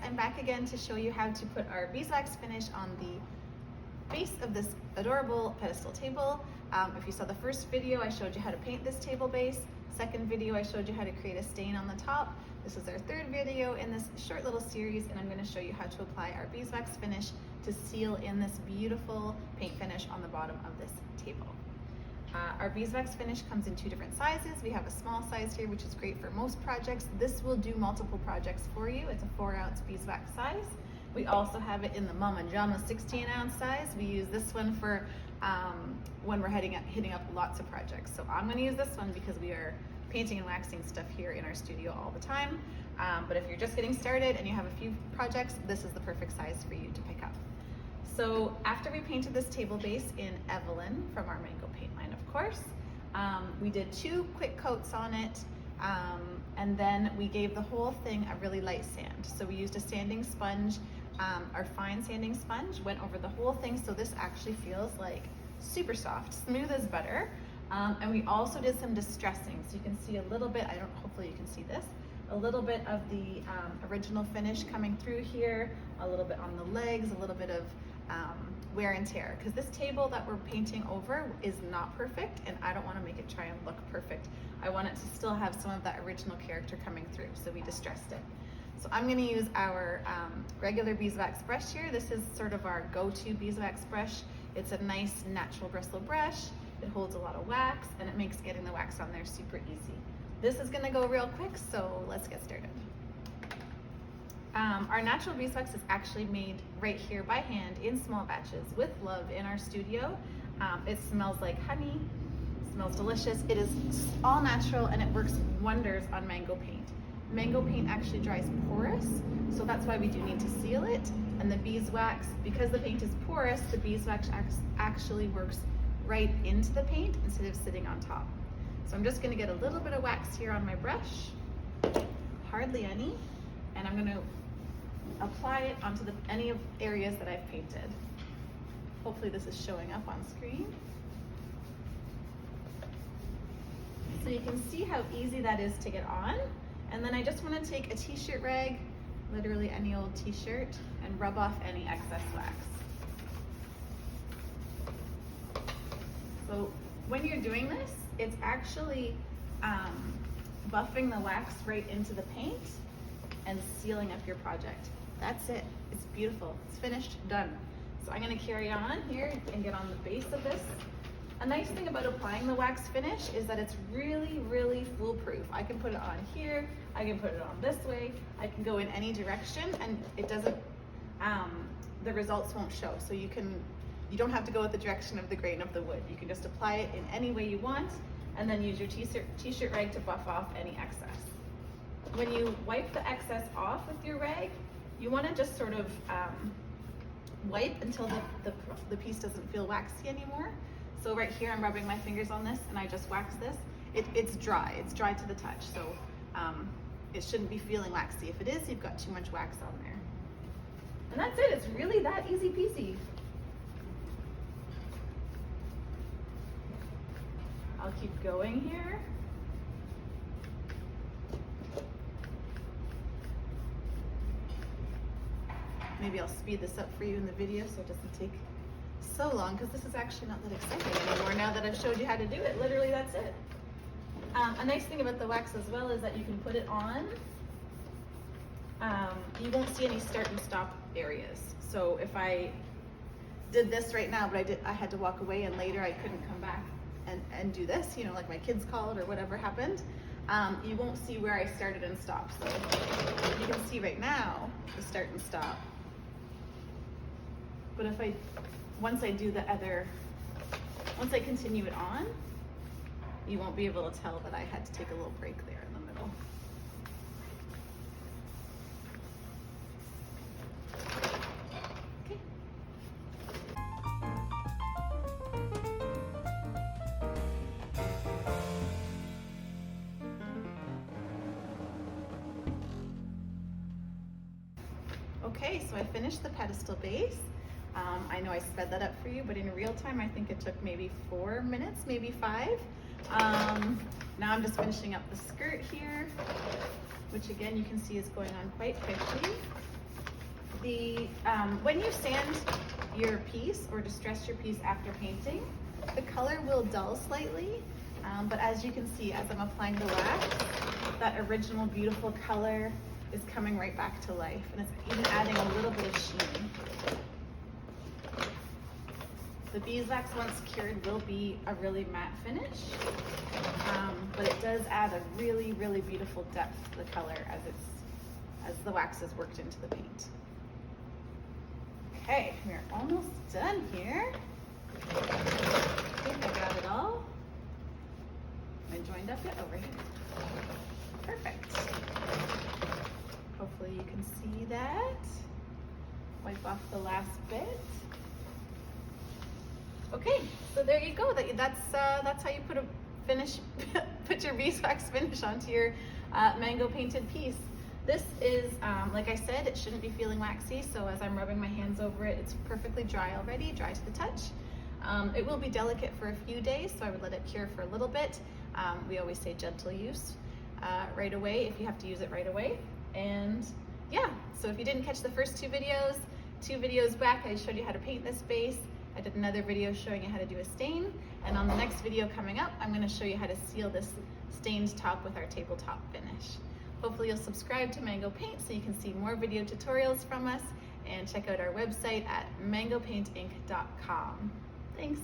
I'm back again to show you how to put our beeswax finish on the base of this adorable pedestal table. If you saw the first video, I showed you how to paint this table base. Second video, I showed you how to create a stain on the top. This is our third video in this short little series, and I'm going to show you how to apply our beeswax finish to seal in this beautiful paint finish on the bottom of this table. Our beeswax finish comes in two different sizes. We have a small size here, which is great for most projects. This will do multiple projects for you. It's a 4-ounce beeswax size. We also have it in the Mama Jama 16-ounce size. We use this one for when we're hitting up lots of projects. So I'm going to use this one because we are painting and waxing stuff here in our studio all the time. But if you're just getting started and you have a few projects, this is the perfect size for you to pick up. So after we painted this table base in Evelyn from our Mango paint line, of course, we did 2 quick coats on it, and then we gave the whole thing a really light sand. So we used a sanding sponge, our fine sanding sponge, went over the whole thing, so this actually feels like super soft, smooth as butter. And we also did some distressing, so you can see a little bit, hopefully you can see this, a little bit of the original finish coming through here, a little bit on the legs, a little bit of wear and tear, because this table that we're painting over is not perfect, and I don't want to make it try and look perfect. I want it to still have some of that original character coming through, so we distressed it. So I'm going to use our regular beeswax brush here. This is sort of our go-to beeswax brush. It's a nice natural bristle brush. It holds a lot of wax, and it makes getting the wax on there super easy. This is going to go real quick, so let's get started. Our natural beeswax is actually made right here by hand in small batches with love in our studio. It smells like honey, it smells delicious. It is all natural, and it works wonders on mango paint. Mango paint actually dries porous, so that's why we do need to seal it. And the beeswax, because the paint is porous, the beeswax actually works right into the paint instead of sitting on top. So I'm just going to get a little bit of wax here on my brush, hardly any, and I'm going to apply it onto any of areas that I've painted. Hopefully this is showing up on screen. So you can see how easy that is to get on. And then I just want to take a t-shirt rag, literally any old t-shirt, and rub off any excess wax. So when you're doing this, it's actually buffing the wax right into the paint and sealing up your project. That's it. It's beautiful. It's finished, done. So I'm going to carry on here and get on the base of this. A nice thing about applying the wax finish is that it's really, really foolproof. I can put it on here, I can put it on this way, I can go in any direction, and it doesn't, the results won't show. So you don't have to go with the direction of the grain of the wood. You can just apply it in any way you want, and then use your t-shirt rag to buff off any excess. When you wipe the excess off with your rag, you want to just sort of wipe until the piece doesn't feel waxy anymore. So right here, I'm rubbing my fingers on this, and I just wax this. It's dry to the touch, so it shouldn't be feeling waxy. If it is, you've got too much wax on there. And that's it. It's really that easy peasy. I'll keep going here. Maybe I'll speed this up for you in the video so it doesn't take so long, because this is actually not that exciting anymore now that I've showed you how to do it. Literally, that's it. A nice thing about the wax as well is that you can put it on. You won't see any start and stop areas. So if I did this right now, but I had to walk away, and later I couldn't come back and do this, you know, like my kids called or whatever happened, you won't see where I started and stopped. So you can see right now the start and stop. But once I continue it on, you won't be able to tell that I had to take a little break there in the middle. Okay, so I finished the pedestal base. I know I sped that up for you, but in real time, I think it took maybe 4 minutes, maybe 5. Now I'm just finishing up the skirt here, which again, you can see is going on quite quickly. When you sand your piece or distress your piece after painting, the color will dull slightly, but as you can see, as I'm applying the wax, that original beautiful color is coming right back to life, and it's even adding a little bit of sheen. The beeswax, once cured, will be a really matte finish, but it does add a really, really beautiful depth to the color as the wax is worked into the paint. Okay, we're almost done here. I think I got it all. Am I joined up yet? Over here. Perfect. Hopefully you can see that. Wipe off the last bit. Okay, so there you go. That's how you put your beeswax finish onto your mango painted piece. This is, like I said, it shouldn't be feeling waxy, so as I'm rubbing my hands over it, it's perfectly dry already, dry to the touch. It will be delicate for a few days, so I would let it cure for a little bit. We always say gentle use right away if you have to use it right away. And yeah, so if you didn't catch the first two videos back, I showed you how to paint this base. I did another video showing you how to do a stain, and on the next video coming up, I'm going to show you how to seal this stained top with our tabletop finish. Hopefully you'll subscribe to Mango Paint so you can see more video tutorials from us, and check out our website at mangopaintinc.com. Thanks.